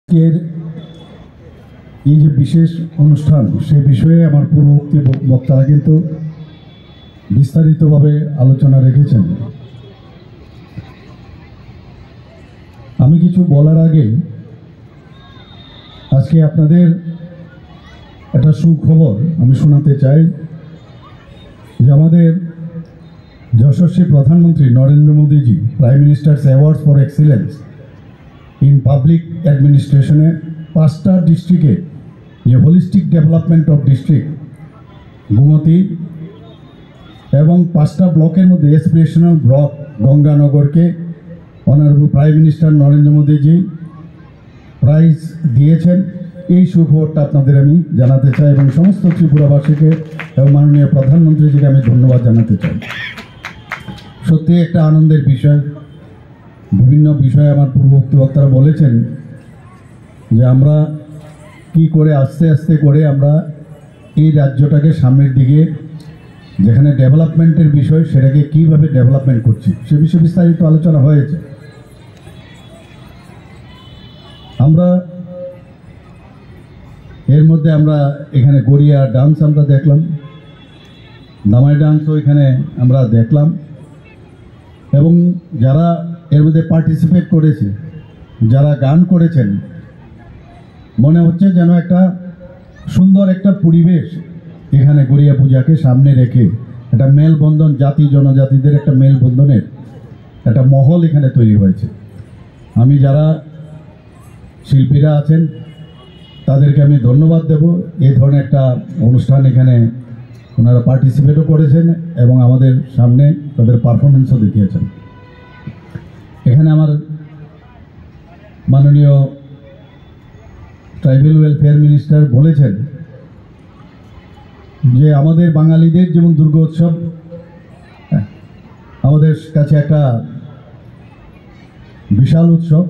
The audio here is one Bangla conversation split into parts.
এর এই যে বিশেষ অনুষ্ঠান সে বিষয়ে আমার পূর্ববর্তী বক্তারা কিন্তু বিস্তারিতভাবে আলোচনা রেখেছেন। আমি কিছু বলার আগে আজকে আপনাদের একটা সুখবর আমি শোনাতে চাই যে আমাদের যশস্বী প্রধানমন্ত্রী Narendra Modiji prime minister's award for excellence in public অ্যাডমিনিস্ট্রেশনে 5টা ডিস্ট্রিক্টে যে holistic development of district Gomati এবং 5টা ব্লকের মধ্যে এসপিরেশনাল ব্লক গঙ্গানগরকে honourable prime minister Narendra Modiji prize দিয়েছেন। এই সুখবরটা আপনাদের আমি জানাতে চাই এবং সমস্ত ত্রিপুরাবাসীকে এবং মাননীয় প্রধানমন্ত্রীজিকে আমি ধন্যবাদ জানাতে চাই। সত্যি একটা আনন্দের বিষয়। বিভিন্ন বিষয়ে আমার পূর্ববর্তী বক্তারা বলেছেন যে আমরা কি করে আস্তে আস্তে করে আমরা এই রাজ্যটাকে সামনের দিকে যেখানে ডেভেলপমেন্টের বিষয় সেটাকে কিভাবে ডেভেলপমেন্ট করছি সে বিষয়ে বিস্তারিত আলোচনা হয়েছে। আমরা এর মধ্যে আমরা এখানে গড়িয়া ডান্স আমরা দেখলাম, দামাই ডান্সও এখানে আমরা দেখলাম এবং যারা এর মধ্যে পার্টিসিপেট করেছে, যারা গান করেছেন, মনে হচ্ছে যেন একটা সুন্দর একটা পরিবেশ এখানে গড়িয়া পূজাকে সামনে রেখে একটা মেলবন্ধন, জাতি জনজাতিদের একটা মেলবন্ধনের একটা মহল এখানে তৈরি হয়েছে। আমি যারা শিল্পীরা আছেন তাদেরকে আমি ধন্যবাদ দেব। এই ধরনের একটা অনুষ্ঠান এখানে ওনারা পার্টিসিপেটও করেছেন এবং আমাদের সামনে তাদের পারফরমেন্সও দেখিয়েছেন। এখানে আমার মাননীয় ট্রাইবেল ওয়েলফেয়ার মিনিস্টার বলেছেন যে আমাদের বাঙালিদের যেমন দুর্গোৎসব আমাদের কাছে একটা বিশাল উৎসব,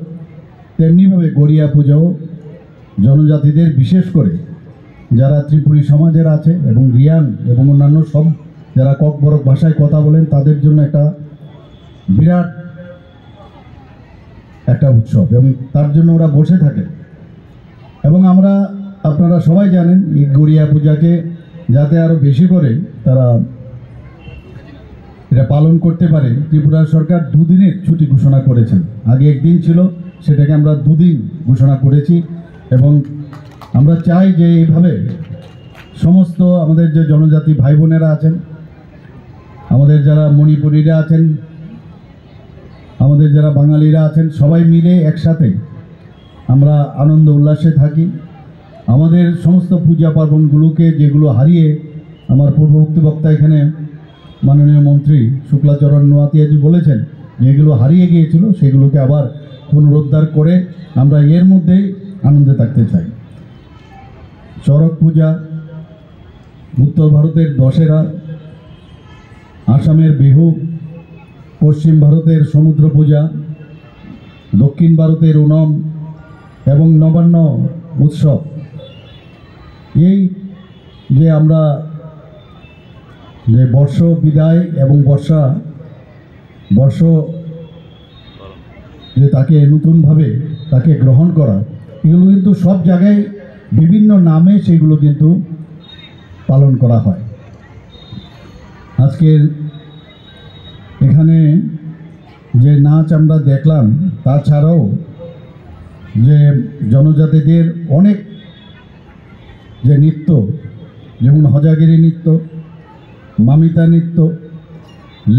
তেমনিভাবে গড়িয়া পূজাও জনজাতিদের বিশেষ করে যারা ত্রিপুরী সমাজের আছে এবং রিয়াং এবং অন্যান্য সব যারা ককবরক ভাষায় কথা বলেন তাদের জন্য একটা বিরাট একটা উৎসব এবং তার জন্য ওরা বসে থাকে। এবং আমরা আপনারা সবাই জানেন এই গড়িয়া পূজাকে যাতে আরও বেশি করে তারা এটা পালন করতে পারে, ত্রিপুরা সরকার 2 দিনের ছুটি ঘোষণা করেছেন। আগে 1 দিন ছিল, সেটাকে আমরা 2 দিন ঘোষণা করেছি এবং আমরা চাই যে এইভাবে সমস্ত আমাদের যে জনজাতি ভাই বোনেরা আছেন, আমাদের যারা মণিপুরীরা আছেন, আমাদের যারা বাঙালিরা আছেন, সবাই মিলে একসাথে আমরা আনন্দ উল্লাসে থাকি। আমাদের সমস্ত পূজা পার্বণগুলোকে যেগুলো হারিয়ে আমার পূর্ববর্তী বক্তা এখানে মাননীয় মন্ত্রী শুক্লাচরণ নোয়াতিয়াজি বলেছেন যে এগুলো হারিয়ে গিয়েছিল সেগুলোকে আবার পুনরুদ্ধার করে আমরা এর মধ্যেই আনন্দে থাকতে চাই। চড়ক পূজা, উত্তর ভারতের দশেরা, আসামের বিহু, পশ্চিম ভারতের সমুদ্র পূজা, দক্ষিণ ভারতের ওনম এবং নবান্ন উৎসব, এই যে আমরা যে বর্ষ বিদায় এবং বর্ষ যে তাকে নতুনভাবে তাকে গ্রহণ করা, এগুলো কিন্তু সব জায়গায় বিভিন্ন নামে সেগুলো কিন্তু পালন করা হয়। আজকের এখানে যে নাচ আমরা দেখলাম তাছাড়াও যে জনজাতিদের অনেক যে নৃত্য, যেমন হজাগিরি নৃত্য, মামিতা নৃত্য,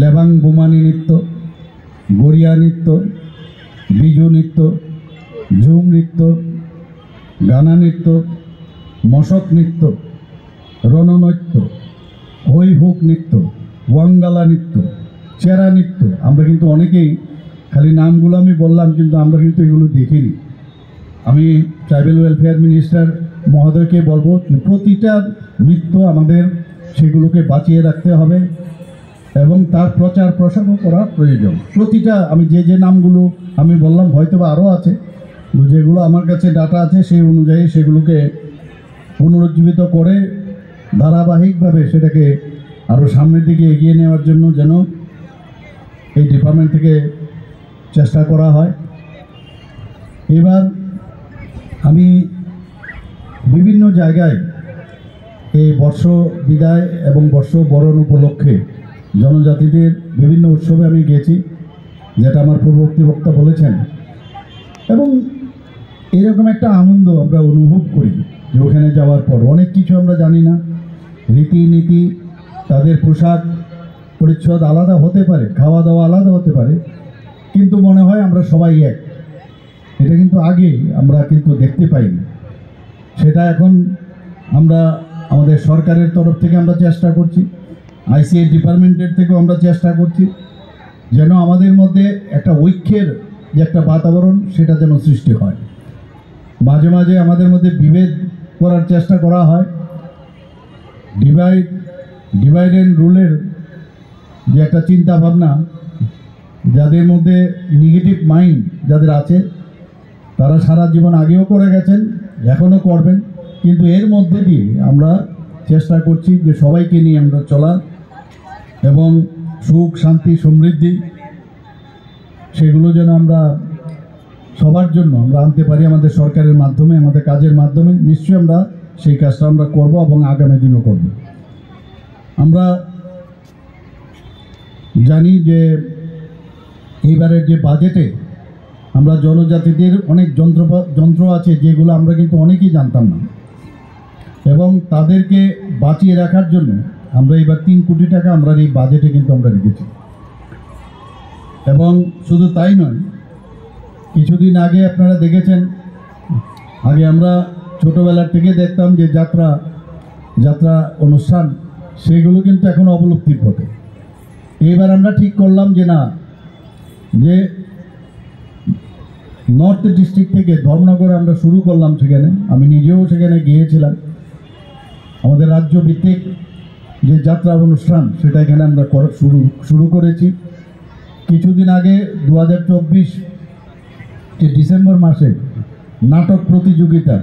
লেবাং বোমানি নৃত্য, গড়িয়া নৃত্য, বিজু নৃত্য, ঝুম নৃত্য, গানা নৃত্য, মশক নৃত্য, রণনৃত্য, হই হুক নৃত্য, ওয়াঙ্গালা নৃত্য, চেরা নৃত্য, আমরা কিন্তু অনেকেই খালি নামগুলো আমি বললাম কিন্তু আমরা কিন্তু এগুলো দেখিনি। আমি ট্রাইবেল ওয়েলফেয়ার মিনিস্টার মহোদয়কে বলবো যে প্রতিটা নৃত্য আমাদের সেগুলোকে বাঁচিয়ে রাখতে হবে এবং তার প্রচার প্রসারও করা প্রয়োজন। প্রতিটা আমি যে নামগুলো আমি বললাম হয়তো বা আরও আছে, যেগুলো আমার কাছে ডাটা আছে সেই অনুযায়ী সেগুলোকে পুনরুজ্জীবিত করে ধারাবাহিকভাবে সেটাকে আরও সামনের দিকে এগিয়ে নেওয়ার জন্য যেন এই ডিপার্টমেন্ট থেকে চেষ্টা করা হয়। এবার আমি বিভিন্ন জায়গায় এই বর্ষ বিদায় এবং বর্ষ বরণ উপলক্ষে জনজাতিদের বিভিন্ন উৎসবে আমি গেছি, যেটা আমার পূর্ববর্তী বক্তা বলেছেন, এবং এরকম একটা আনন্দ আমরা অনুভব করি যে ওখানে যাওয়ার পর অনেক কিছু আমরা জানি না, রীতিনীতি, তাদের পোশাক পরিচ্ছদ আলাদা হতে পারে, খাওয়া দাওয়া আলাদা হতে পারে, কিন্তু মনে হয় আমরা সবাই এক। এটা কিন্তু আগে আমরা কিন্তু দেখতে পাইনি। সেটা এখন আমরা আমাদের সরকারের তরফ থেকে আমরা চেষ্টা করছি, আইসিএ ডিপার্টমেন্টের থেকেও আমরা চেষ্টা করছি যেন আমাদের মধ্যে একটা ঐক্যের যে একটা বাতাবরণ সেটা যেন সৃষ্টি হয়। মাঝে মাঝে আমাদের মধ্যে বিভেদ করার চেষ্টা করা হয়, ডিভাইড অ্যান্ড রুলের যে একটা চিন্তা ভাবনা, যাদের মধ্যে নেগেটিভ মাইন্ড যাদের আছে তারা সারা জীবন আগেও করে গেছেন, এখনও করবেন, কিন্তু এর মধ্যে দিয়ে আমরা চেষ্টা করছি যে সবাইকে নিয়ে আমরা চলা এবং সুখ শান্তি সমৃদ্ধি সেগুলো যেন আমরা সবার জন্য আমরা আনতে পারি আমাদের সরকারের মাধ্যমে, আমাদের কাজের মাধ্যমে। নিশ্চয়ই আমরা সেই কাজটা আমরা করব এবং আগামী দিনও করব। আমরা জানি যে এইবারের যে বাজেটে আমরা জনজাতিদের অনেক যন্ত্র আছে যেগুলো আমরা কিন্তু অনেকেই জানতাম না, এবং তাদেরকে বাঁচিয়ে রাখার জন্য আমরা এবার 3 কোটি টাকা আমরা এই বাজেটে কিন্তু আমরা রেখেছি। এবং শুধু তাই নয়, কিছুদিন আগে আপনারা দেখেছেন, আগে আমরা ছোটোবেলার থেকে দেখতাম যে যাত্রা অনুষ্ঠান, সেগুলো কিন্তু এখন অবলুপ্তির পথে। এইবার আমরা ঠিক করলাম যে না, যে নর্থ ডিস্ট্রিক্ট থেকে ধর্মনগরে আমরা শুরু করলাম, সেখানে আমি নিজেও সেখানে গিয়েছিলাম। আমাদের রাজ্য ভিত্তিক যে যাত্রা অনুষ্ঠান সেটা এখানে আমরা শুরু করেছি। কিছুদিন আগে 2024 যে ডিসেম্বর মাসে নাটক প্রতিযোগিতা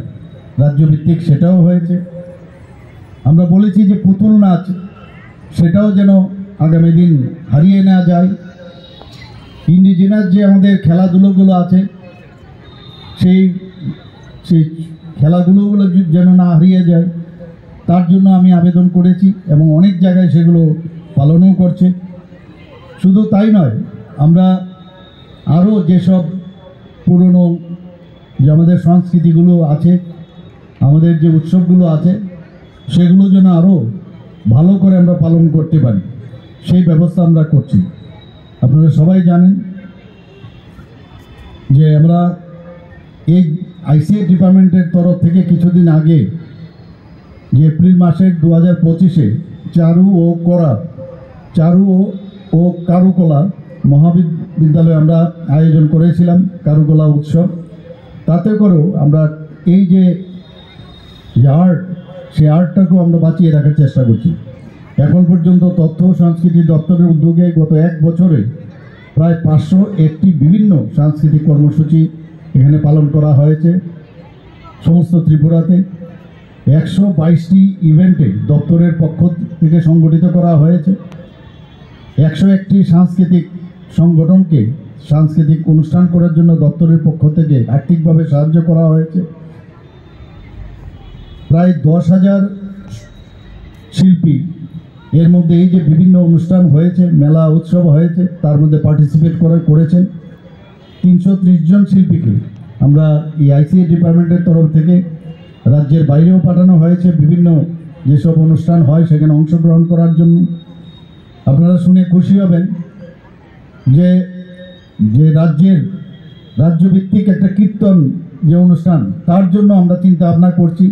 রাজ্যভিত্তিক সেটাও হয়েছে। আমরা বলেছি যে পুতুল নাচ সেটাও যেন আগামী দিন হারিয়ে নেওয়া যায়। ইন্ডিজিনাস যে আমাদের খেলাধুলোগুলো আছে সেই খেলাগুলো যেন না হারিয়ে যায়, তার জন্য আমি আবেদন করেছি এবং অনেক জায়গায় সেগুলো পালনও করছে। শুধু তাই নয়, আমরা আরও যেসব পুরনো যে আমাদের সংস্কৃতিগুলো আছে, আমাদের যে উৎসবগুলো আছে, সেগুলো যেন আরও ভালো করে আমরা পালন করতে পারি, সেই ব্যবস্থা আমরা করছি। আপনারা সবাই জানেন যে আমরা এই আইসিএ ডিপার্টমেন্টের তরফ থেকে কিছুদিন আগে যে এপ্রিল মাসের 2025-এ চারু ও কারুকলা মহাবিদ্যালয়ে আমরা আয়োজন করেছিলাম কারুকলা উৎসব। তাতে করেও আমরা এই যে আর্ট, সেই আর্টটাকেও আমরা বাঁচিয়ে রাখার চেষ্টা করছি। এখন পর্যন্ত তথ্য সংস্কৃতি দপ্তরের উদ্যোগে গত 1 বছরে প্রায় 501টি বিভিন্ন সাংস্কৃতিক কর্মসূচি এখানে পালন করা হয়েছে। সমস্ত ত্রিপুরাতে 122টি ইভেন্টে দপ্তরের পক্ষ থেকে সংগঠিত করা হয়েছে। 101টি সাংস্কৃতিক সংগঠনকে সাংস্কৃতিক অনুষ্ঠান করার জন্য দপ্তরের পক্ষ থেকে আর্থিকভাবে সাহায্য করা হয়েছে। প্রায় 10,000 শিল্পী এর মধ্যে এই যে বিভিন্ন অনুষ্ঠান হয়েছে, মেলা উৎসব হয়েছে, তার মধ্যে পার্টিসিপেট করেছেন 330 জন শিল্পীকে আমরা এই আইসিএ ডিপার্টমেন্টের তরফ থেকে রাজ্যের বাইরেও পাঠানো হয়েছে বিভিন্ন যেসব অনুষ্ঠান হয় সেখানে অংশগ্রহণ করার জন্য। আপনারা শুনে খুশি হবেন যে রাজ্যভিত্তিক একটা কীর্তন যে অনুষ্ঠান, তার জন্য আমরা চিন্তা ভাবনা করছি।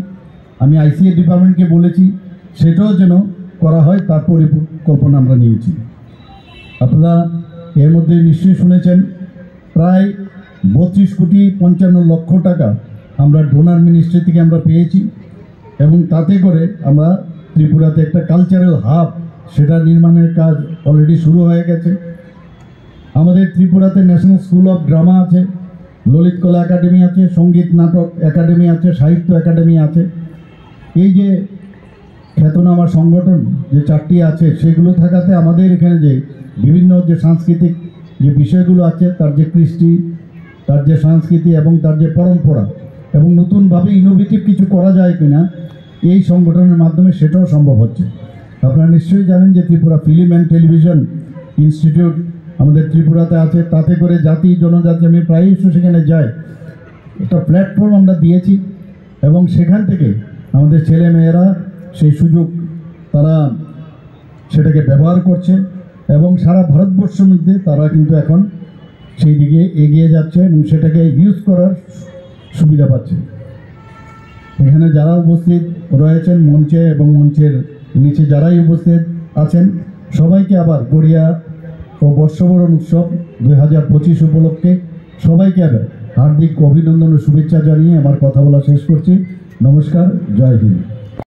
আমি আইসিএ ডিপার্টমেন্টকে বলেছি সেটাও যেন করা হয়, তার পরিকল্পনা আমরা নিয়েছি। আপনারা এর মধ্যে নিশ্চয়ই শুনেছেন প্রায় 32,55,00,000 টাকা আমরা ডোনার মিনিস্ট্রি থেকে আমরা পেয়েছি, এবং তাতে করে আমরা ত্রিপুরাতে একটা কালচারাল হাব সেটা নির্মাণের কাজ অলরেডি শুরু হয়ে গেছে। আমাদের ত্রিপুরাতে ন্যাশনাল স্কুল অফ ড্রামা আছে, ললিত কলা একাডেমি আছে, সঙ্গীত নাটক একাডেমি আছে, সাহিত্য একাডেমি আছে। এই যে খ্যাতনামা সংগঠন যে 4টি আছে, সেগুলো থাকাতে আমাদের এখানে যে বিভিন্ন যে সাংস্কৃতিক যে বিষয়গুলো আছে, তার যে কৃষ্টি, তার যে সংস্কৃতি এবং তার যে পরম্পরা, এবং নতুনভাবে ইনোভেটিভ কিছু করা যায় কিনা এই সংগঠনের মাধ্যমে সেটাও সম্ভব হচ্ছে। আপনারা নিশ্চয়ই জানেন যে Tripura film and television institute আমাদের ত্রিপুরাতে আছে, তাতে করে জাতি জনজাতি আমি প্রায়ই সেখানে যাই, একটা প্ল্যাটফর্ম আমরা দিয়েছি এবং সেখান থেকে আমাদের ছেলে মেয়েরা সেই সুযোগ তারা সেটাকে ব্যবহার করছে এবং সারা ভারতবর্ষের মধ্যে তারা কিন্তু এখন সেই দিকে এগিয়ে যাচ্ছে এবং সেটাকে ইউজ করার সুবিধা পাচ্ছে। এখানে যারা উপস্থিত রয়েছেন মঞ্চে এবং মঞ্চের নিচে যারাই উপস্থিত আছেন সবাইকে আবার গড়িয়া ও বর্ষবরণ উৎসব 2025 উপলক্ষে সবাইকে আবার হার্দিক অভিনন্দন ও শুভেচ্ছা জানিয়ে আমার কথা বলা শেষ করছি। নমস্কার, জয় হিন্দ।